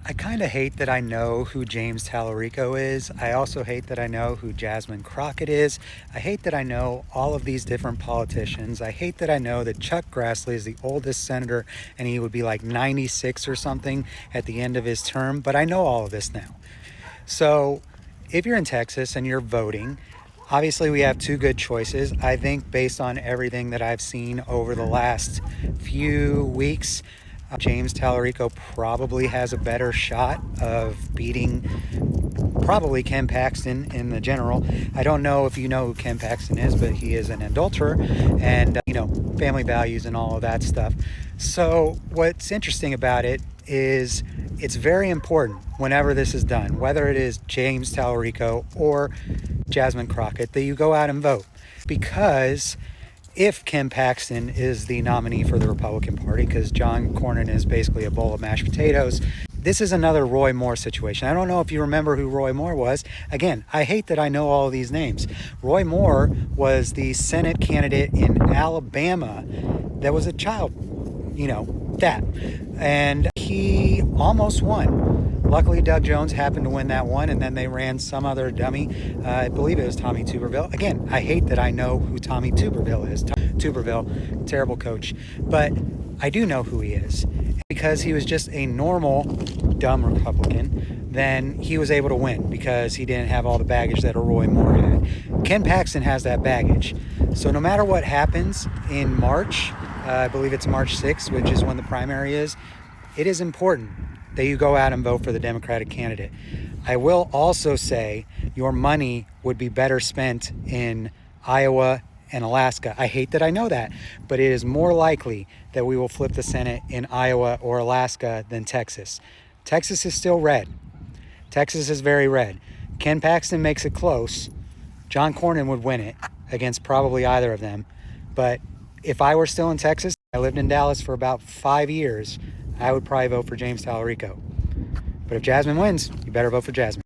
I kind of hate that I know who James Tallarico is. I also hate that I know who Jasmine Crockett is. I hate that I know all of these different politicians. I hate that I know that Chuck Grassley is the oldest senator and he would be like 96 or something at the end of his term. But I know all of this now. So if you're in Texas and you're voting, obviously we have two good choices. I think based on everything that I've seen over the last few weeks, James Tallarico probably has a better shot of beating probably Ken Paxton in the general. I don't know if you know who Ken Paxton is, but he is an adulterer and, family values and all of that stuff. So what's interesting about it is it's very important whenever this is done, whether it is James Tallarico or Jasmine Crockett, that you go out and vote. Because if Ken Paxton is the nominee for the Republican Party, because John Cornyn is basically a bowl of mashed potatoes, this is another Roy Moore situation. I don't know if you remember who Roy Moore was. Again, I hate that I know all of these names. Roy Moore was the Senate candidate in Alabama that was a child, that. And he almost won. Luckily, Doug Jones happened to win that one, and then they ran some other dummy. I believe it was Tommy Tuberville. Again, I hate that I know who Tommy Tuberville is. Tuberville, terrible coach. But I do know who he is. Because he was just a normal, dumb Republican, then he was able to win because he didn't have all the baggage that a Roy Moore had. Ken Paxton has that baggage. So no matter what happens in March, I believe it's March 6th, which is when the primary is, it is important that you go out and vote for the Democratic candidate. I will also say your money would be better spent in Iowa and Alaska. I hate that I know that, but it is more likely that we will flip the Senate in Iowa or Alaska than Texas. Texas is still red. Texas is very red. Ken Paxton makes it close. John Cornyn would win it against probably either of them. But if I were still in Texas, I lived in Dallas for about 5 years, I would probably vote for James Tallarico. But if Jasmine wins, you better vote for Jasmine.